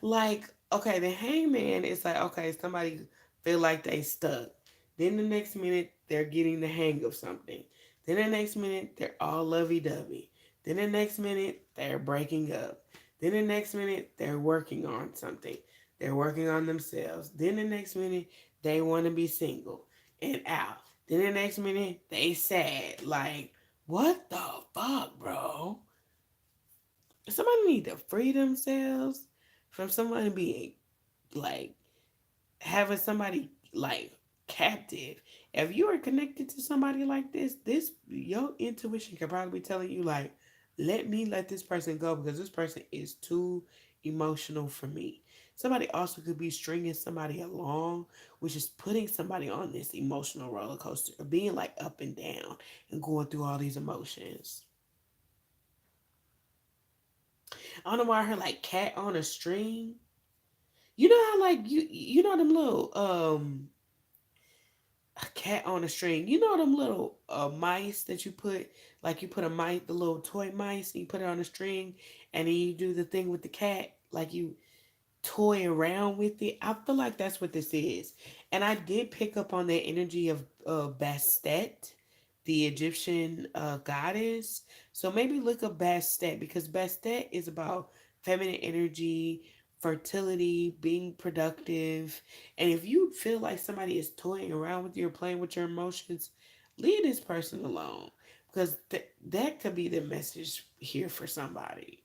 Like, okay, the hangman is like, okay, somebody feel like they stuck. Then the next minute they're getting the hang of something. Then the next minute they're all lovey dovey. Then the next minute they're breaking up. Then the next minute they're working on something. They're working on themselves. Then the next minute they want to be single and out. Then the next minute they sad. Like, what the fuck, bro? Somebody need to free themselves from somebody being like having somebody like captive. If you are connected to somebody like this your intuition can probably be telling you like, let this person go because this person is too emotional for me. Somebody also could be stringing somebody along, which is putting somebody on this emotional roller coaster, of being like up and down and going through all these emotions. I don't know why I heard like cat on a string. You know how like you know them little a cat on a string. You know them little mice that you put like you put a mice the little toy mice and you put it on a string and then you do the thing with the cat like you toy around with it. I feel like that's what this is. And I did pick up on the energy of Bastet, the Egyptian goddess. So maybe look up Bastet because Bastet is about feminine energy, fertility, being productive. And if you feel like somebody is toying around with you or playing with your emotions, leave this person alone because that could be the message here for somebody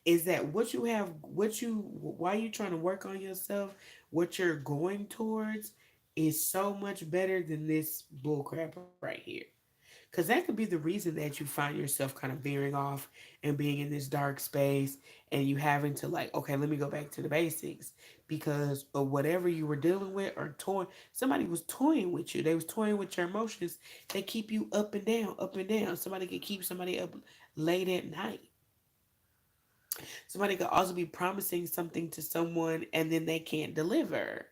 is that what you have, what you, why you trying to work on yourself, what you're going towards is so much better than this bullcrap right here. Because that could be the reason that you find yourself kind of veering off and being in this dark space and you having to like, okay, let me go back to the basics because of whatever you were dealing with or toying. Somebody was toying with you. They was toying with your emotions. They keep you up and down, up and down. Somebody could keep somebody up late at night. Somebody could also be promising something to someone and then they can't deliver.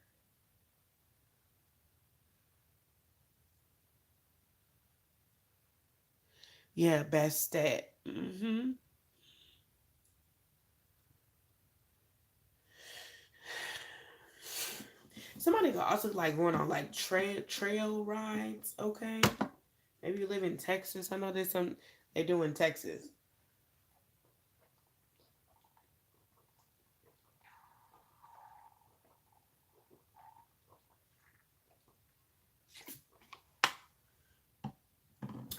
Yeah, best stat. Somebody could also like going on like trail rides. Okay, maybe you live in Texas. I know there's some they do in Texas.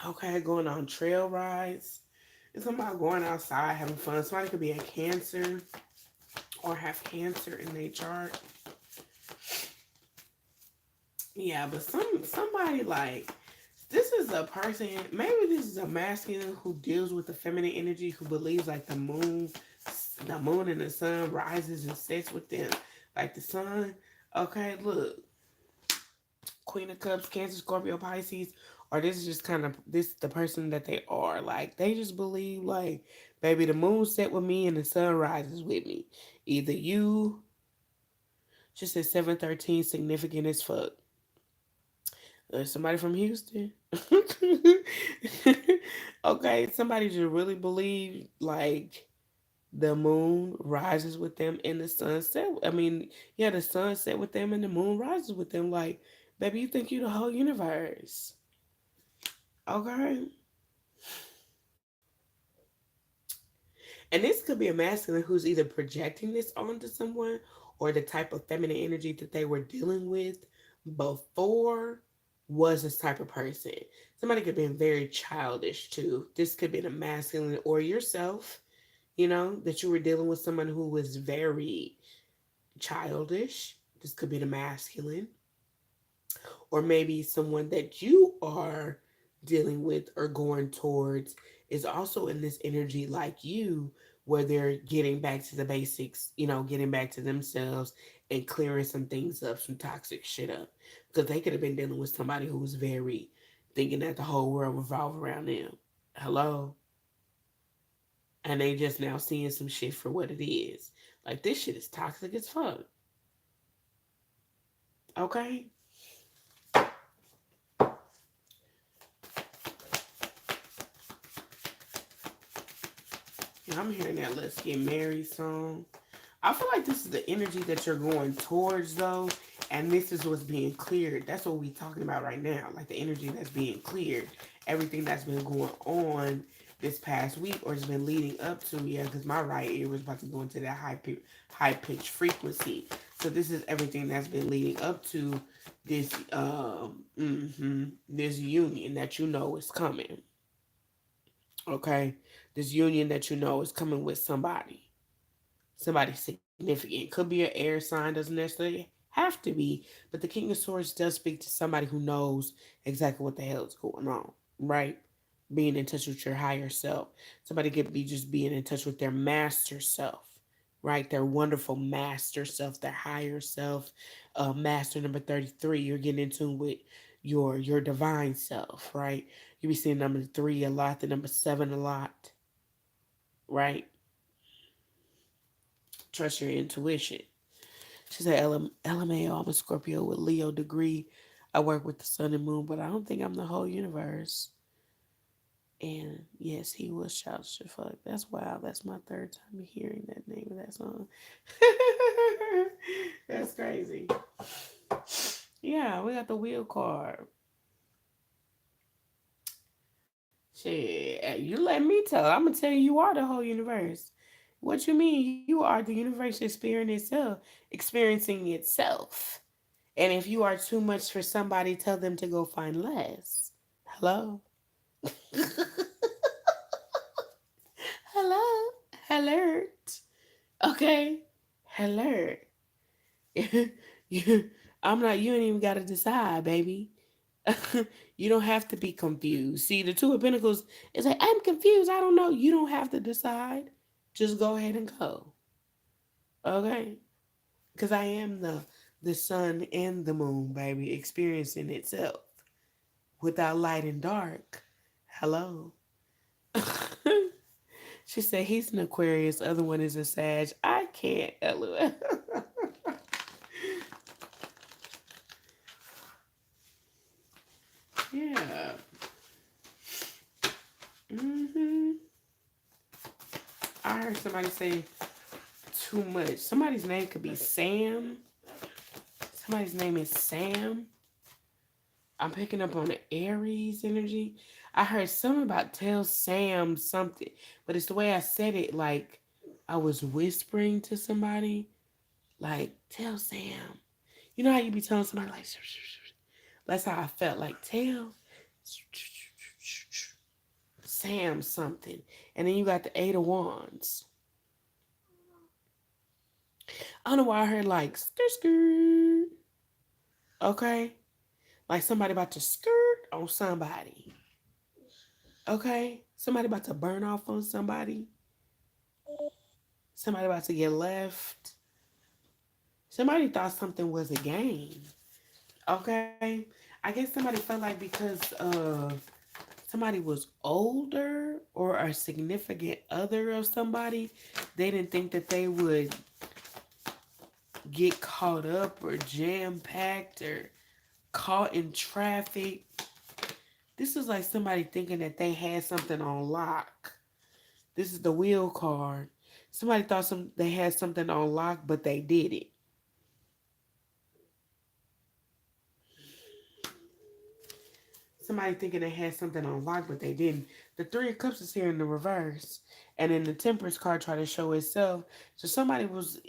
Okay, going on trail rides. It's about going outside, having fun. Somebody could be a Cancer or have Cancer in their chart. Yeah, but somebody like this is a person. Maybe this is a masculine who deals with the feminine energy, who believes like the moon and the sun rises and sets with them, like the sun. Okay, look, Queen of Cups, Cancer, Scorpio, Pisces, or this is just kind of this the person that they are. Like they just believe like, baby, the moon set with me and the sun rises with me. Either you just at 713 significant as fuck. Somebody from Houston. Okay, somebody just really believe like the moon rises with them and the sun set. I mean, yeah, the sun set with them and the moon rises with them. Like, baby, you think you the whole universe. Okay. And this could be a masculine who's either projecting this onto someone or the type of feminine energy that they were dealing with before was this type of person. Somebody could be very childish too. This could be a masculine or yourself, that you were dealing with someone who was very childish. This could be the masculine. Or maybe someone that you are dealing with or going towards is also in this energy like you, where they're getting back to the basics, getting back to themselves and clearing some things up, some toxic shit up. Because they could have been dealing with somebody who was very thinking that the whole world revolved around them. Hello? And they just now seeing some shit for what it is. Like, this shit is toxic as fuck. Okay? Yeah, I'm hearing that Let's Get Married song. I feel like this is the energy that you're going towards, though, and this is what's being cleared. That's what we're talking about right now, like the energy that's being cleared, everything that's been going on this past week or has been leading up to. Yeah, because my right ear was about to go into that high pitch frequency. So this is everything that's been leading up to this this union that you know is coming. Okay, this union that you know is coming with somebody significant. Could be an air sign, doesn't necessarily have to be, but the King of Swords does speak to somebody who knows exactly what the hell is going on, right? Being in touch with your higher self. Somebody could be just being in touch with their master self, right? Their wonderful master self, their higher self. Master number 33, you're getting in tune with your divine self, right? You be seeing number 3 a lot, the number 7 a lot, right? Trust your intuition. She said, LMAO, I'm a Scorpio with Leo degree. I work with the sun and moon, but I don't think I'm the whole universe. And yes, he was childish as fuck. That's wild. That's my third time hearing that name of that song. That's crazy. Yeah, we got the wheel card. Shit, you let me tell. I'm gonna tell you, you are the whole universe. What you mean? You are the universe experiencing itself. And if you are too much for somebody, tell them to go find less. Hello? Hello? Alert. Okay? Alert. you, I'm not, you ain't even got to decide, baby. You don't have to be confused. See, the Two of Pentacles is like, I'm confused. I don't know. You don't have to decide. Just go ahead and go. Okay? Because I am the sun and the moon, baby, experiencing itself without light and dark. Hello. She said he's an Aquarius, other one is a Sag. I can't, LOL. Yeah. hmm I heard somebody say too much. Somebody's name could be Sam. Somebody's name is Sam. I'm picking up on the Aries energy. I heard something about tell Sam something, but it's the way I said it, like I was whispering to somebody, like tell Sam. You know how you be telling somebody like, that's how I felt, like tell Sam something. And then you got the Eight of Wands. I don't know why I heard like skirt skirt. Okay? Like somebody about to skirt on somebody. Okay? Somebody about to burn off on somebody. Somebody about to get left. Somebody thought something was a game. Okay? I guess somebody felt like because somebody was older or a significant other of somebody, they didn't think that they would get caught up or jam packed or caught in traffic. This is like somebody thinking that they had something on lock. This is the wheel card. Somebody thought they had something on lock, but they did it. Somebody thinking they had something on lock, but they didn't. The Three of Cups is here in the reverse, and then the Temperance card try to show itself. So somebody was,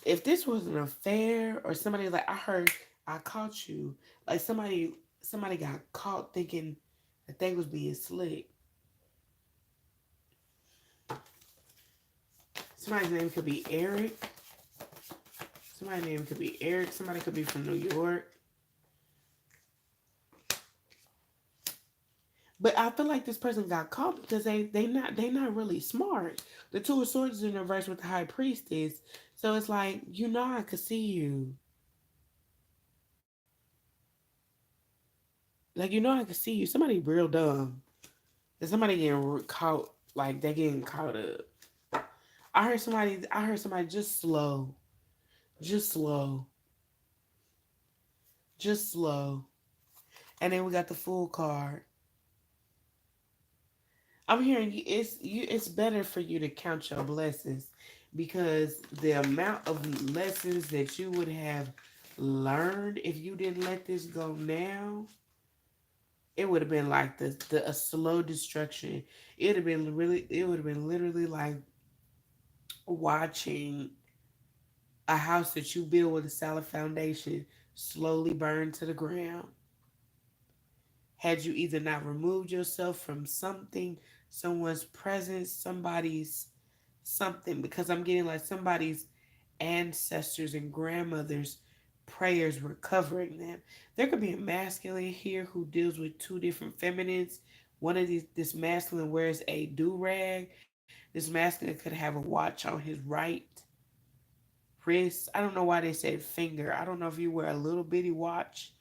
if this was an affair or somebody like I heard, I caught you. Like somebody got caught thinking that they was being slick. Somebody's name could be Eric. Somebody's name could be Eric. Somebody could be from New York. But I feel like this person got caught because they not really smart. The Two of Swords is in reverse with the High Priestess. So it's like, I could see you. Like I could see you. Somebody real dumb. And somebody getting caught like they getting caught up. I heard somebody just slow. Just slow. Just slow. And then we got the Fool card. I'm hearing it's better for you to count your blessings because the amount of lessons that you would have learned if you didn't let this go now, it would have been like a slow destruction. It would have been literally like watching a house that you build with a solid foundation slowly burn to the ground. Had you either not removed yourself from something, someone's presence, somebody's something, because I'm getting like somebody's ancestors and grandmothers' prayers were covering them. There could be a masculine here who deals with two different feminines. One of this masculine wears a do rag. This masculine could have a watch on his right wrist. I don't know why they said finger. I don't know if you wear a little bitty watch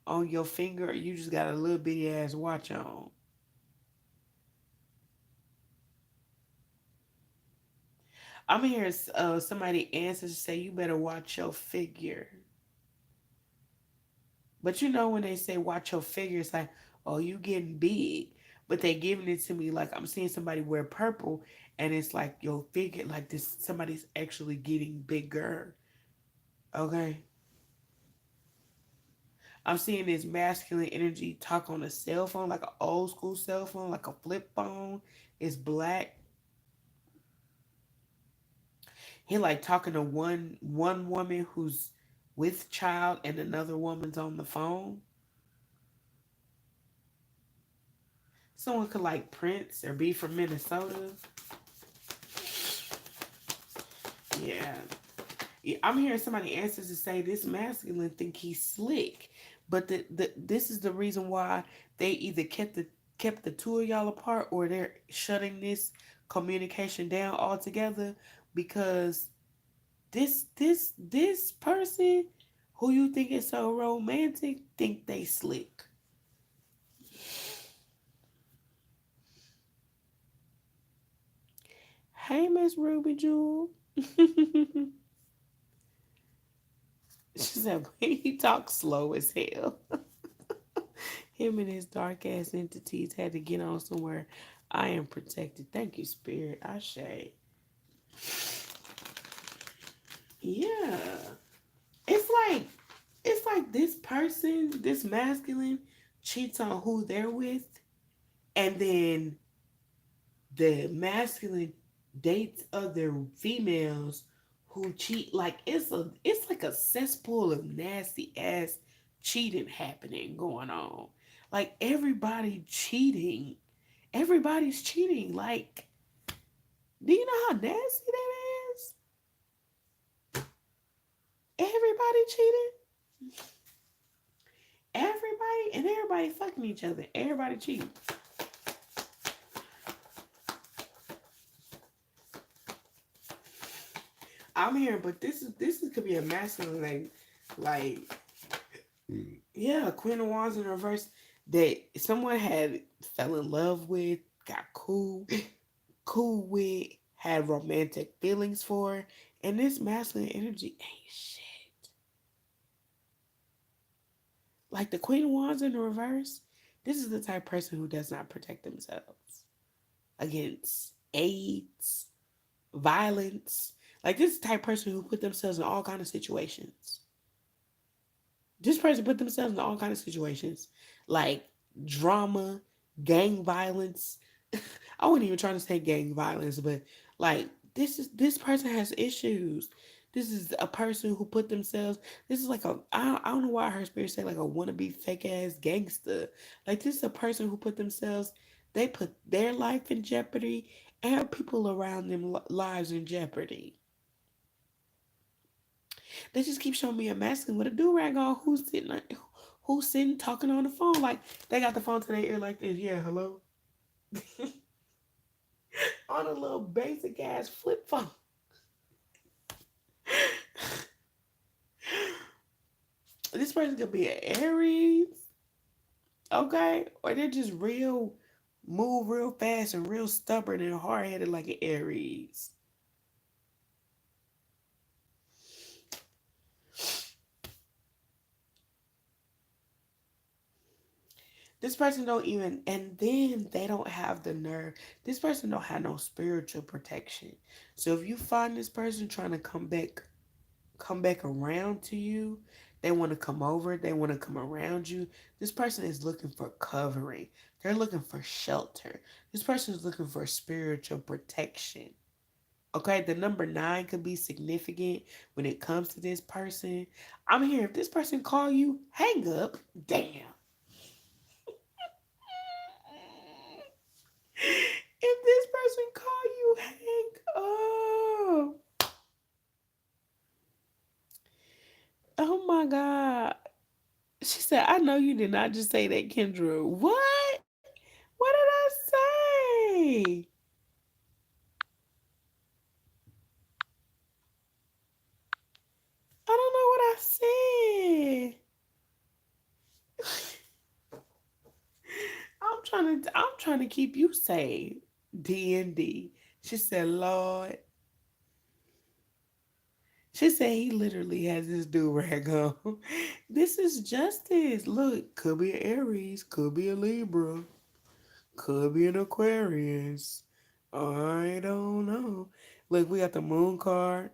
on your finger or you just got a little bitty ass watch on. I'm hearing somebody answers to say you better watch your figure. But when they say watch your figure, it's like, oh, you getting big. But they giving it to me like I'm seeing somebody wear purple and it's like your figure like this somebody's actually getting bigger. Okay. I'm seeing this masculine energy talk on a cell phone, like an old school cell phone, like a flip phone. It's black. He like talking to one woman who's with child and another woman's on the phone. Someone could like Prince or be from Minnesota. Yeah. Yeah, I'm hearing somebody answers to say this masculine think he's slick, but this is the reason why they either kept the two of y'all apart or they're shutting this communication down altogether because this person who you think is so romantic think they slick. Hey, Miss Ruby Jewel. She said he talks slow as hell. Him and his dark ass entities had to get on somewhere. I am protected. Thank you, Spirit. I say. Yeah. It's like this person, this masculine, cheats on who they're with, and then the masculine dates other females who cheat. Like it's like a cesspool of nasty ass cheating happening going on. Like everybody cheating Everybody's cheating. Like, do you know how nasty that is? Everybody cheating. Everybody and everybody fucking each other. Everybody cheating. I'm here, but this is could be a masculine like yeah, Queen of Wands in reverse that someone had fell in love with, got cool with, had romantic feelings for, and this masculine energy ain't shit. Like the Queen of Wands in the reverse, this is the type of person who does not protect themselves against AIDS, violence. Like this is the type of person who put themselves in all kind of situations. This person put themselves in all kind of situations, like drama, gang violence. I wasn't even trying to say gang violence, but like this person has issues. This is a person who put themselves. This is like I don't know why I heard spirit say like a wannabe fake ass gangster. Like this is a person who put themselves. They put their life in jeopardy and people around them lives in jeopardy. They just keep showing me a masculine with a do rag on who's sitting talking on the phone like they got the phone to their ear like this. Yeah, hello. On a little basic ass flip phone. This person could be an Aries, okay, or they're just real move real fast and real stubborn and hard headed like an Aries. This person don't even, and then they don't have the nerve. This person don't have no spiritual protection. So if you find this person trying to come back around to you, they want to come over, they want to come around you. This person is looking for covering. They're looking for shelter. This person is looking for spiritual protection. Okay, the number 9 could be significant when it comes to this person. I'm here. If this person call you, hang up. Damn. If this person call you, hang up. Oh my God. She said, I know you did not just say that, Kendra. What? What did I say? I don't know what I said. I'm trying to keep you safe. D and D. She said, Lord. She said he literally has this do rag on. This is justice. Look, could be an Aries, could be a Libra, could be an Aquarius. I don't know. Look, we got the moon card.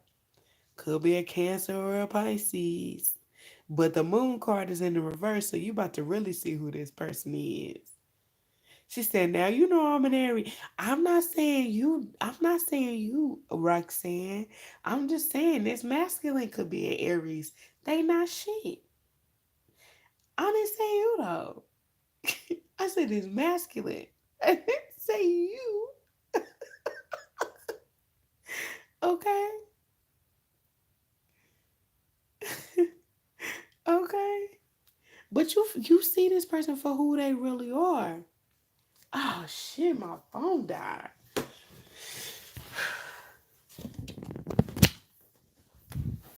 Could be a Cancer or a Pisces. But the moon card is in the reverse, so you about to really see who this person is. She said, now you know I'm an Aries. I'm not saying you, Roxanne. I'm just saying this masculine could be an Aries. They not shit. I didn't say you though. I said it's masculine. I didn't say you. Okay? Okay. But you see this person for who they really are. Oh shit, my phone died.